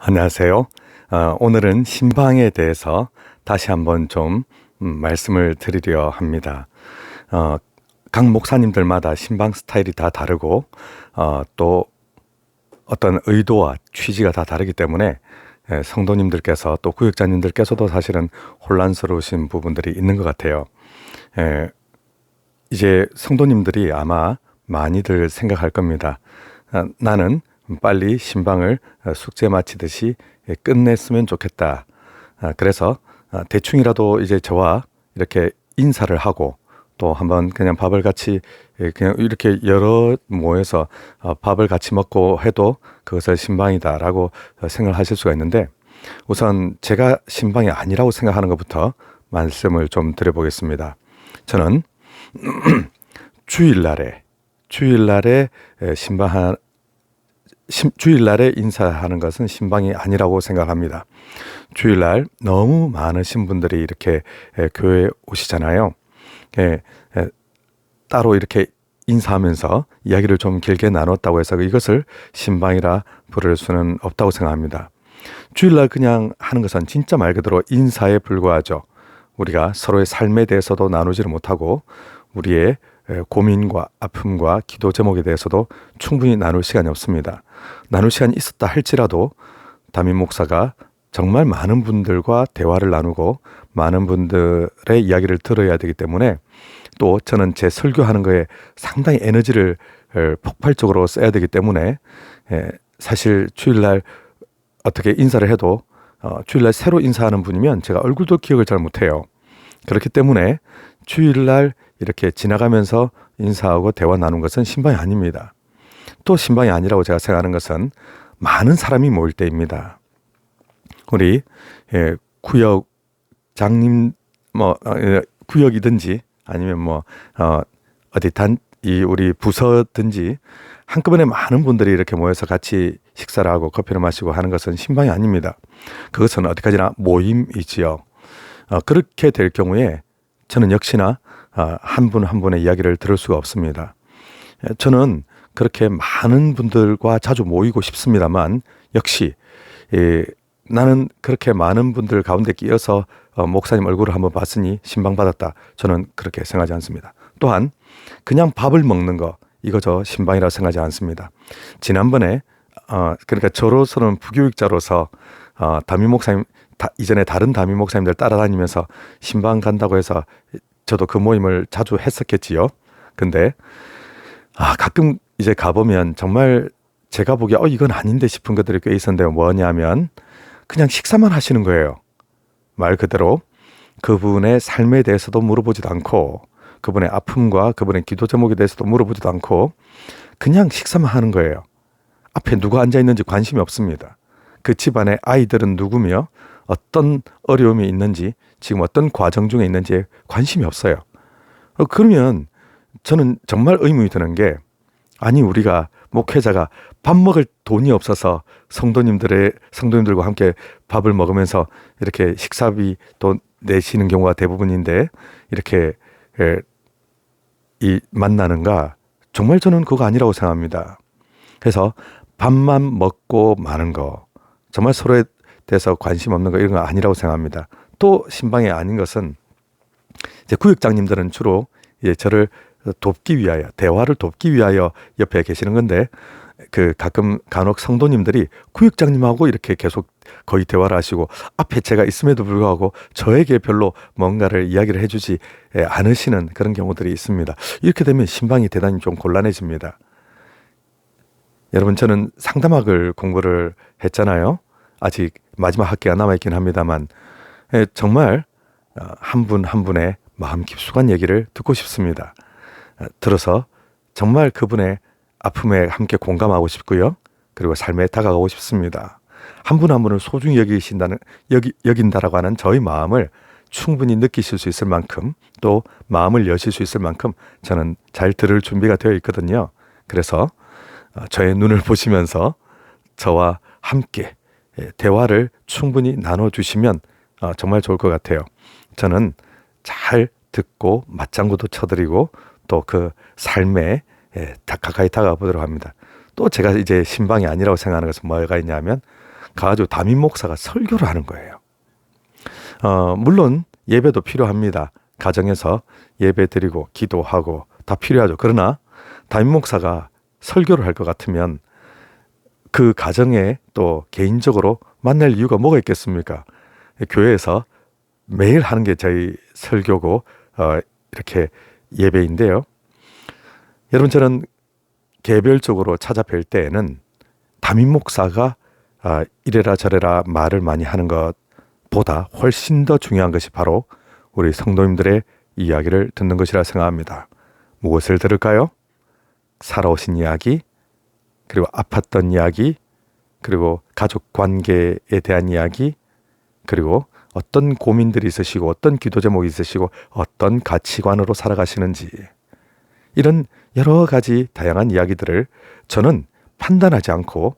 안녕하세요. 오늘은 신방에 대해서 다시 한번 좀 말씀을 드리려 합니다. 어, 각 목사님들마다 신방 스타일이 다 다르고 또 어떤 의도와 취지가 다 다르기 때문에 성도님들께서 또 구역장님들께서도 사실은 혼란스러우신 부분들이 있는 것 같아요. 이제 성도님들이 아마 많이들 생각할 겁니다. 나는 빨리 신방을 숙제 마치듯이 끝냈으면 좋겠다. 그래서 대충이라도 이제 저와 이렇게 인사를 하고 또 한번 그냥 밥을 같이 그냥 이렇게 여러 모여서 밥을 같이 먹고 해도 그것을 신방이다라고 생각하실 수가 있는데, 우선 제가 신방이 아니라고 생각하는 것부터 말씀을 좀 드려보겠습니다. 저는 주일날에 주일날에 인사하는 것은 신방이 아니라고 생각합니다. 주일날 너무 많으신 분들이 이렇게 교회에 오시잖아요. 따로 이렇게 인사하면서 이야기를 좀 길게 나눴다고 해서 이것을 신방이라 부를 수는 없다고 생각합니다. 주일날 그냥 하는 것은 진짜 말 그대로 인사에 불과하죠. 우리가 서로의 삶에 대해서도 나누지를 못하고 우리의 고민과 아픔과 기도 제목에 대해서도 충분히 나눌 시간이 없습니다. 나눌 시간이 있었다 할지라도 담임 목사가 정말 많은 분들과 대화를 나누고 많은 분들의 이야기를 들어야 되기 때문에, 또 저는 제 설교하는 거에 상당히 에너지를 폭발적으로 써야 되기 때문에 사실 주일날 어떻게 인사를 해도 주일날 새로 인사하는 분이면 제가 얼굴도 기억을 잘 못해요. 그렇기 때문에 주일날 이렇게 지나가면서 인사하고 대화 나눈 것은 신방이 아닙니다. 또 신방이 아니라고 제가 생각하는 것은 많은 사람이 모일 때입니다. 우리 구역장님 구역이든지 아니면 우리 부서든지 한꺼번에 많은 분들이 이렇게 모여서 같이 식사를 하고 커피를 마시고 하는 것은 신방이 아닙니다. 그것은 어디까지나 모임이지요. 그렇게 될 경우에 저는 역시나 한 분 한 분의 이야기를 들을 수가 없습니다. 저는 그렇게 많은 분들과 자주 모이고 싶습니다만, 역시 나는 그렇게 많은 분들 가운데 끼어서 목사님 얼굴을 한번 봤으니 신방받았다, 저는 그렇게 생각하지 않습니다. 또한 그냥 밥을 먹는 거, 이거 저 신방이라고 생각하지 않습니다. 지난번에 그러니까 저로서는 부교육자로서 담임 목사님 이전에 다른 담임 목사님들 따라다니면서 신방 간다고 해서 저도 그 모임을 자주 했었겠지요. 근데 가끔 이제 가보면 정말 제가 보기에 이건 아닌데 싶은 것들이 꽤 있었는데, 뭐냐면 그냥 식사만 하시는 거예요. 말 그대로 그분의 삶에 대해서도 물어보지도 않고 그분의 아픔과 그분의 기도 제목에 대해서도 물어보지도 않고 그냥 식사만 하는 거예요. 앞에 누가 앉아있는지 관심이 없습니다. 그 집안의 아이들은 누구며 어떤 어려움이 있는지, 지금 어떤 과정 중에 있는지에 관심이 없어요. 그러면 저는 정말 의문이 드는 게, 아니 우리가 목회자가 밥 먹을 돈이 없어서 성도님들과 함께 밥을 먹으면서 이렇게 식사비 또 내시는 경우가 대부분인데 이렇게 만나는가? 정말 저는 그거 아니라고 생각합니다. 그래서 밥만 먹고 마는 거, 정말 서로에 대해서 관심 없는 거, 이런 거 아니라고 생각합니다. 또 신방이 아닌 것은, 이제 구역장님들은 주로 저를 돕기 위하여, 대화를 돕기 위하여 옆에 계시는 건데, 간혹 성도님들이 구역장님하고 이렇게 계속 거의 대화를 하시고 앞에 제가 있음에도 불구하고 저에게 별로 뭔가를 이야기를 해주지 않으시는 그런 경우들이 있습니다. 이렇게 되면 신방이 대단히 좀 곤란해집니다. 여러분, 저는 상담학을 공부를 했잖아요. 아직 마지막 학기가 남아있긴 합니다만 정말 한 분 한 분의 마음 깊숙한 얘기를 듣고 싶습니다. 들어서 정말 그분의 아픔에 함께 공감하고 싶고요. 그리고 삶에 다가가고 싶습니다. 한 분 한 분을 소중히 여긴다라고 하는 저의 마음을 충분히 느끼실 수 있을 만큼, 또 마음을 여실 수 있을 만큼 저는 잘 들을 준비가 되어 있거든요. 그래서 저의 눈을 보시면서 저와 함께 대화를 충분히 나눠주시면 정말 좋을 것 같아요. 저는 잘 듣고 맞장구도 쳐드리고 또 그 삶에 가까이 다가가 보도록 합니다. 또 제가 이제 신방이 아니라고 생각하는 것은 뭐가 있냐면, 가가지고 담임 목사가 설교를 하는 거예요. 물론 예배도 필요합니다. 가정에서 예배 드리고 기도하고 다 필요하죠. 그러나 담임 목사가 설교를 할 것 같으면 그 가정에 또 개인적으로 만날 이유가 뭐가 있겠습니까? 교회에서 매일 하는 게 저희 설교고 이렇게 예배인데요. 여러분, 저는 개별적으로 찾아뵐 때에는 담임 목사가 이래라 저래라 말을 많이 하는 것보다 훨씬 더 중요한 것이 바로 우리 성도님들의 이야기를 듣는 것이라 생각합니다. 무엇을 들을까요? 살아오신 이야기, 그리고 아팠던 이야기, 그리고 가족 관계에 대한 이야기, 그리고 어떤 고민들이 있으시고 어떤 기도 제목이 있으시고 어떤 가치관으로 살아가시는지, 이런 여러 가지 다양한 이야기들을 저는 판단하지 않고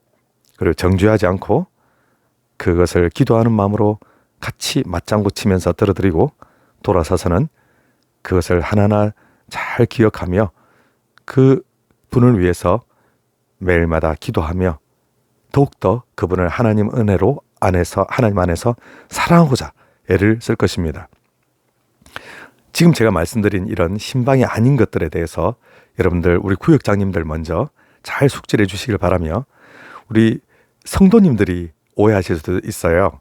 그리고 정죄하지 않고 그것을 기도하는 마음으로 같이 맞장구 치면서 들어드리고 돌아서서는 그것을 하나하나 잘 기억하며 그 분을 위해서 매일마다 기도하며 더욱더 그분을 하나님 안에서 사랑하고자 애를 쓸 것입니다. 지금 제가 말씀드린 이런 신방이 아닌 것들에 대해서 여러분들, 우리 구역장님들 먼저 잘 숙지해 주시길 바라며, 우리 성도님들이 오해하실 수도 있어요.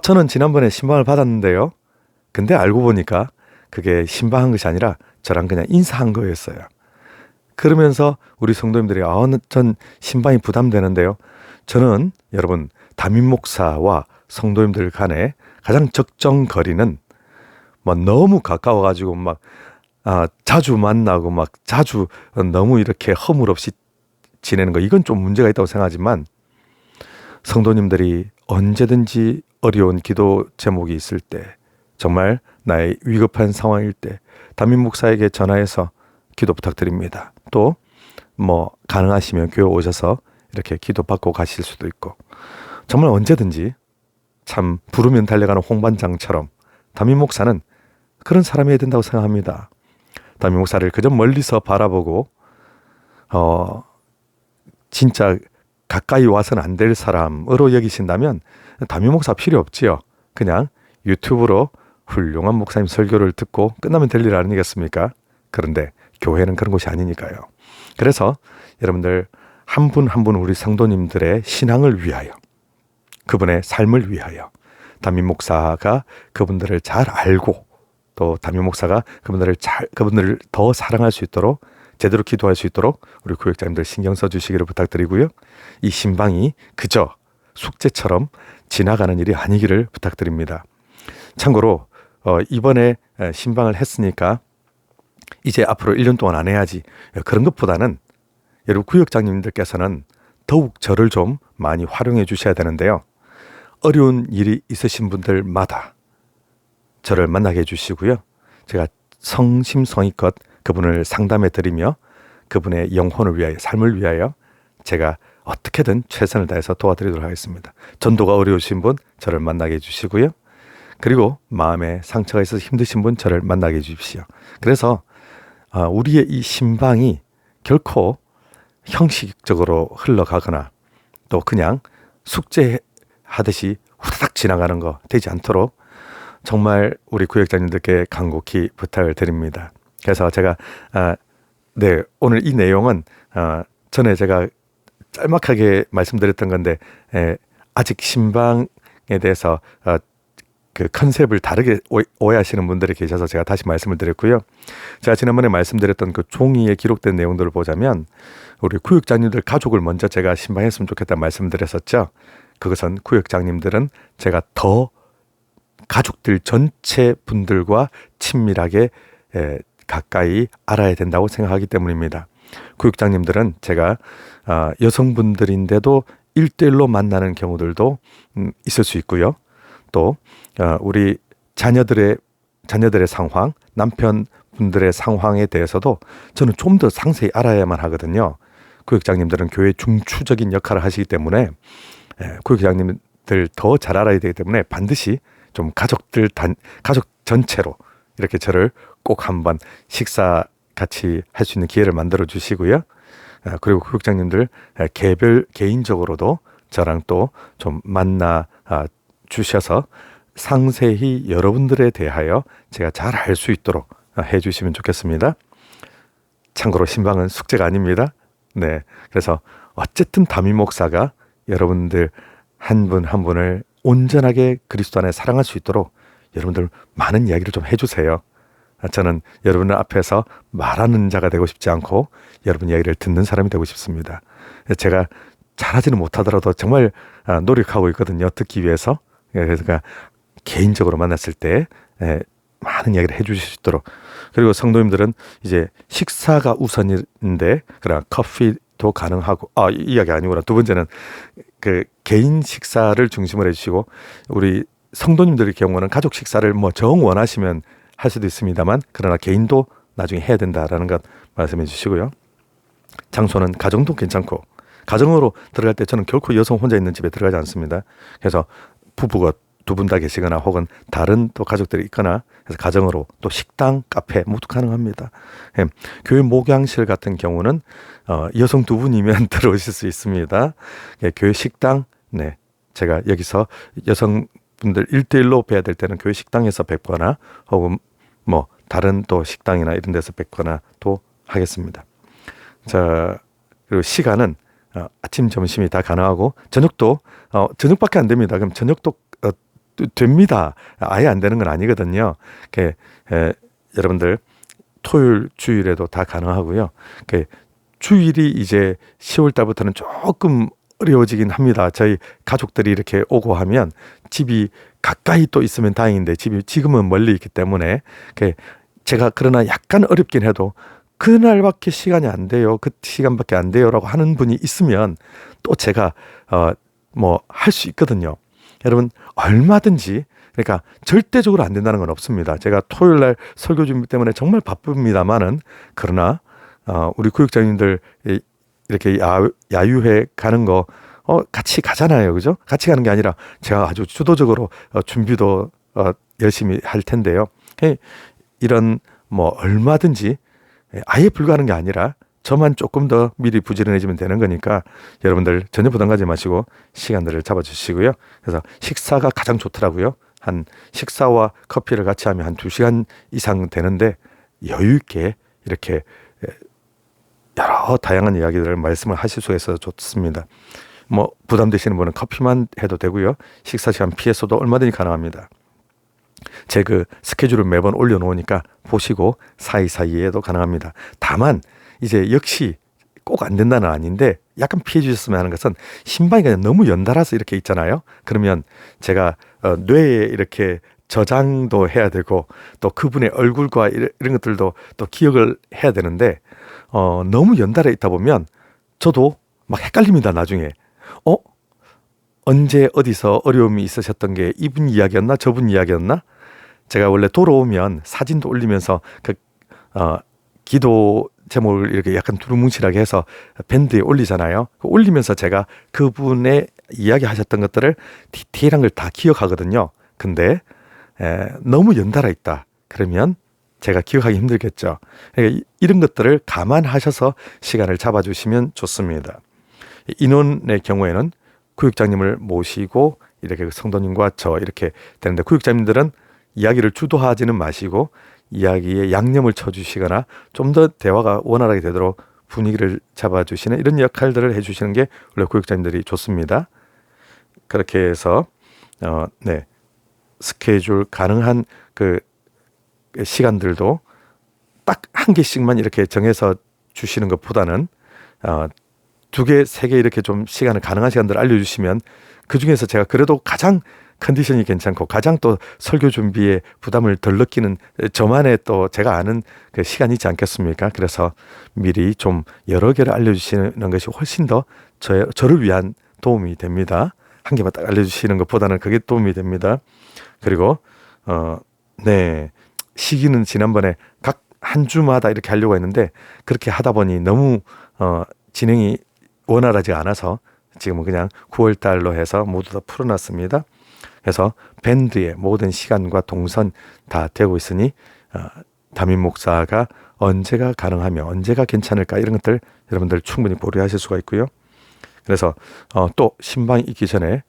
저는 지난번에 신방을 받았는데요. 근데 알고 보니까 그게 신방한 것이 아니라 저랑 그냥 인사한 거였어요. 그러면서 우리 성도님들이 전 신방이 부담되는데요. 저는 여러분, 담임 목사와 성도님들 간에 가장 적정 거리는 너무 가까워가지고 자주 만나고 자주 너무 이렇게 허물 없이 지내는 거, 이건 좀 문제가 있다고 생각하지만, 성도님들이 언제든지 어려운 기도 제목이 있을 때, 정말 나의 위급한 상황일 때 담임 목사에게 전화해서 기도 부탁드립니다. 또 가능하시면 교회 오셔서 이렇게 기도 받고 가실 수도 있고, 정말 언제든지 참 부르면 달려가는 홍반장처럼 담임 목사는 그런 사람이어야 된다고 생각합니다. 담임 목사를 그저 멀리서 바라보고 진짜 가까이 와서는 안 될 사람으로 여기신다면 담임 목사 필요 없지요. 그냥 유튜브로 훌륭한 목사님 설교를 듣고 끝나면 될 일 아니겠습니까? 그런데 교회는 그런 곳이 아니니까요. 그래서 여러분들, 한 분 한 분 우리 성도님들의 신앙을 위하여, 그분의 삶을 위하여 담임 목사가 그분들을 잘 알고, 또 담임 목사가 그분들을 더 사랑할 수 있도록, 제대로 기도할 수 있도록 우리 구역장님들 신경 써주시기를 부탁드리고요. 이 신방이 그저 숙제처럼 지나가는 일이 아니기를 부탁드립니다. 참고로 이번에 신방을 했으니까 이제 앞으로 1년 동안 안 해야지, 그런 것보다는 여러분 구역장님들께서는 더욱 저를 좀 많이 활용해 주셔야 되는데요. 어려운 일이 있으신 분들마다 저를 만나게 해주시고요. 제가 성심성의껏 그분을 상담해 드리며 그분의 영혼을 위하여, 삶을 위하여 제가 어떻게든 최선을 다해서 도와드리도록 하겠습니다. 전도가 어려우신 분 저를 만나게 해주시고요. 그리고 마음에 상처가 있어서 힘드신 분 저를 만나게 해주십시오. 그래서 우리의 이 신방이 결코 형식적으로 흘러가거나 또 그냥 숙제하듯이 후다닥 지나가는 거 되지 않도록 정말 우리 구역장님들께 간곡히 부탁을 드립니다. 그래서 제가 오늘 이 내용은 전에 제가 짤막하게 말씀드렸던 건데, 아직 신방에 대해서 그 컨셉을 다르게 오해하시는 분들이 계셔서 제가 다시 말씀을 드렸고요. 제가 지난번에 말씀드렸던 그 종이에 기록된 내용들을 보자면, 우리 구역장님들 가족을 먼저 제가 신방했으면 좋겠다는 말씀을 드렸었죠. 그것은 구역장님들은 제가 더 가족들 전체 분들과 친밀하게 가까이 알아야 된다고 생각하기 때문입니다. 구역장님들은 제가 여성분들인데도 1대1로 만나는 경우들도 있을 수 있고요. 또 우리 자녀들의 상황, 남편분들의 상황에 대해서도 저는 좀 더 상세히 알아야만 하거든요. 구역장님들은 교회 중추적인 역할을 하시기 때문에 구역장님들 더 잘 알아야 되기 때문에 반드시 좀 가족 전체로 이렇게 저를 꼭 한번 식사 같이 할 수 있는 기회를 만들어 주시고요. 그리고 구역장님들 개인적으로도 저랑 또 좀 만나 주셔서 상세히 여러분들에 대하여 제가 잘 알 수 있도록 해주시면 좋겠습니다. 참고로 신방은 숙제가 아닙니다. 네, 그래서 어쨌든 담임 목사가 여러분들 한 분 한 분을 온전하게 그리스도 안에 사랑할 수 있도록 여러분들 많은 이야기를 좀 해주세요. 저는 여러분들 앞에서 말하는 자가 되고 싶지 않고 여러분 이야기를 듣는 사람이 되고 싶습니다. 제가 잘하지는 못하더라도 정말 노력하고 있거든요. 듣기 위해서. 그래서 개인적으로 만났을 때 많은 이야기를 해주실 수 있도록. 그리고 성도님들은 이제 식사가 우선인데 그러나 커피도 가능하고 이 이야기 아니구나. 두 번째는 그 개인 식사를 중심으로 해주시고 우리 성도님들의 경우는 가족 식사를 뭐 정 원하시면 할 수도 있습니다만 그러나 개인도 나중에 해야 된다라는 것 말씀해 주시고요. 장소는 가정도 괜찮고 가정으로 들어갈 때 저는 결코 여성 혼자 있는 집에 들어가지 않습니다. 그래서 부부가 두 분 다 계시거나 혹은 다른 또 가족들이 있거나 그래서 가정으로 또 식당, 카페 모두 가능합니다. 교회 목양실 같은 경우는 여성 두 분이면 들어오실 수 있습니다. 교회 식당, 네, 제가 여기서 여성분들 1대1로 뵈야 될 때는 교회 식당에서 뵙거나 혹은 뭐 다른 또 식당이나 이런 데서 뵙거나 또 하겠습니다. 자, 그리고 시간은 아침, 점심이 다 가능하고 저녁도 저녁밖에 안 됩니다. 그럼 저녁도 됩니다. 아예 안 되는 건 아니거든요. 여러분들 토요일, 주일에도 다 가능하고요. 주일이 이제 10월 달부터는 조금 어려워지긴 합니다. 저희 가족들이 이렇게 오고 하면 집이 가까이 또 있으면 다행인데 집이 지금은 멀리 있기 때문에 제가 그러나 약간 어렵긴 해도 그날밖에 시간이 안 돼요. 그 시간밖에 안 돼요라고 하는 분이 있으면 또 제가 뭐 할 수 있거든요. 여러분 얼마든지 그러니까 절대적으로 안 된다는 건 없습니다. 제가 토요일 날 설교 준비 때문에 정말 바쁩니다만은 그러나 우리 구역장님들 이렇게 야유회 가는 거 같이 가잖아요. 그죠? 같이 가는 게 아니라 제가 아주 주도적으로 준비도 열심히 할 텐데요. 이런 뭐 얼마든지 아예 불가하는 게 아니라 저만 조금 더 미리 부지런해지면 되는 거니까 여러분들 전혀 부담 가지 마시고 시간들을 잡아주시고요. 그래서 식사가 가장 좋더라고요. 한 식사와 커피를 같이 하면 한 2시간 이상 되는데 여유 있게 이렇게 여러 다양한 이야기들을 말씀을 하실 수 있어서 좋습니다. 뭐 부담되시는 분은 커피만 해도 되고요. 식사 시간 피해서도 얼마든지 가능합니다. 제 그 스케줄을 매번 올려놓으니까 보시고 사이사이에도 가능합니다. 다만 이제 역시 꼭 안 된다는 아닌데 약간 피해 주셨으면 하는 것은 신방이 그냥 너무 연달아서 이렇게 있잖아요. 그러면 제가 뇌에 이렇게 저장도 해야 되고 또 그분의 얼굴과 이런 것들도 또 기억을 해야 되는데 너무 연달아 있다 보면 저도 막 헷갈립니다. 나중에 언제 어디서 어려움이 있으셨던 게 이분 이야기였나 저분 이야기였나. 제가 원래 돌아오면 사진도 올리면서 기도 제목을 이렇게 약간 두루뭉실하게 해서 밴드에 올리잖아요. 올리면서 제가 그분의 이야기하셨던 것들을 디테일한 걸 다 기억하거든요. 근데 너무 연달아 있다. 그러면 제가 기억하기 힘들겠죠. 그러니까 이런 것들을 감안하셔서 시간을 잡아주시면 좋습니다. 인원의 경우에는 구역장님을 모시고 이렇게 성도님과 저 이렇게 되는데 구역장님들은 이야기를 주도하지는 마시고 이야기에 양념을 쳐주시거나 좀 더 대화가 원활하게 되도록 분위기를 잡아주시는 이런 역할들을 해주시는 게 원래 구역장님들이 좋습니다. 그렇게 해서 네, 스케줄 가능한 그 시간들도 딱 한 개씩만 이렇게 정해서 주시는 것보다는 2개, 3개 이렇게 좀 시간을 가능한 시간들을 알려주시면 그 중에서 제가 그래도 가장 컨디션이 괜찮고 가장 또 설교 준비에 부담을 덜 느끼는 저만의 또 제가 아는 그 시간이 있지 않겠습니까? 그래서 미리 좀 여러 개를 알려주시는 것이 훨씬 더 저를 위한 도움이 됩니다. 한 개만 딱 알려주시는 것보다는 그게 도움이 됩니다. 그리고 네, 시기는 지난번에 각 한 주마다 이렇게 하려고 했는데 그렇게 하다 보니 너무 진행이 원활하지 않아서 지금은 그냥 9월 달로 해서 모두 다 풀어놨습니다. 그래서 밴드의 모든 시간과 동선 다 되고 있으니 담임 목사가 언제가 가능하며 언제가 괜찮을까 이런 것들 여러분들 충분히 고려하실 수가 있고요. 그래서 또 신방이 있기 전에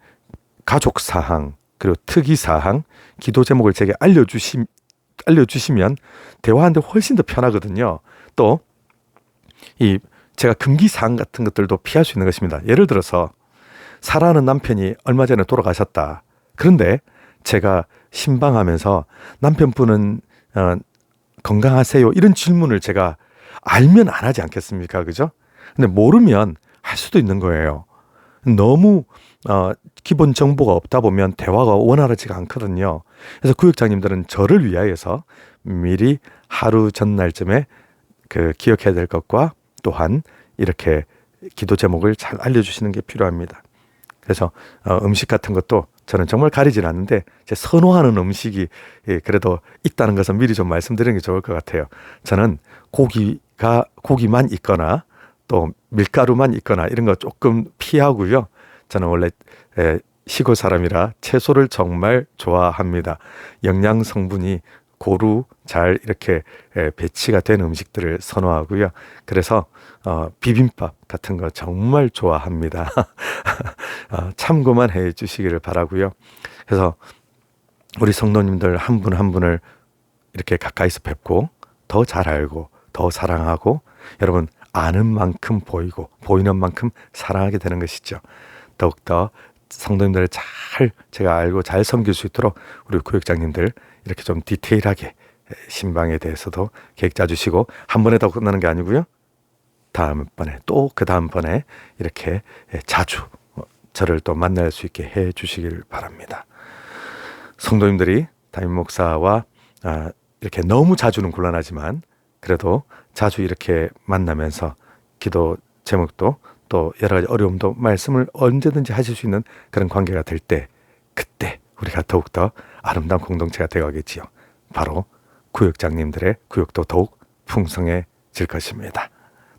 가족 사항 그리고 특이 사항, 기도 제목을 제게 알려주시면 대화하는데 훨씬 더 편하거든요. 또 제가 금기 사항 같은 것들도 피할 수 있는 것입니다. 예를 들어서 사랑하는 남편이 얼마 전에 돌아가셨다. 그런데 제가 신방하면서 남편분은 건강하세요? 이런 질문을 제가 알면 안 하지 않겠습니까? 그죠? 근데 모르면 할 수도 있는 거예요. 너무 기본 정보가 없다 보면 대화가 원활하지가 않거든요. 그래서 구역장님들은 저를 위하여서 미리 하루 전날쯤에 기억해야 될 것과 또한 이렇게 기도 제목을 잘 알려주시는 게 필요합니다. 그래서 음식 같은 것도 저는 정말 가리진 않는데 제 선호하는 음식이 그래도 있다는 것은 미리 좀 말씀드리는 게 좋을 것 같아요. 저는 고기만 있거나 또 밀가루만 있거나 이런 거 조금 피하고요. 저는 원래 시골 사람이라 채소를 정말 좋아합니다. 영양 성분이 고루 잘 이렇게 배치가 된 음식들을 선호하고요. 그래서 비빔밥 같은 거 정말 좋아합니다. 참고만 해 주시기를 바라고요. 그래서 우리 성도님들 한 분 한 분을 이렇게 가까이서 뵙고 더 잘 알고 더 사랑하고 여러분 아는 만큼 보이고 보이는 만큼 사랑하게 되는 것이죠. 더욱더 성도님들을 잘 제가 알고 잘 섬길 수 있도록 우리 구역장님들 이렇게 좀 디테일하게 신방에 대해서도 계획 짜주시고 한 번에 다 끝나는 게 아니고요. 다음번에 또 그 다음번에 이렇게 자주 저를 또 만날 수 있게 해 주시길 바랍니다. 성도님들이 담임 목사와 이렇게 너무 자주는 곤란하지만 그래도 자주 이렇게 만나면서 기도 제목도 또 여러 가지 어려움도 말씀을 언제든지 하실 수 있는 그런 관계가 될 때 그때 우리가 더욱더 아름다운 공동체가 되어가겠지요. 바로 구역장님들의 구역도 더욱 풍성해질 것입니다.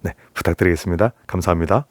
네, 부탁드리겠습니다. 감사합니다.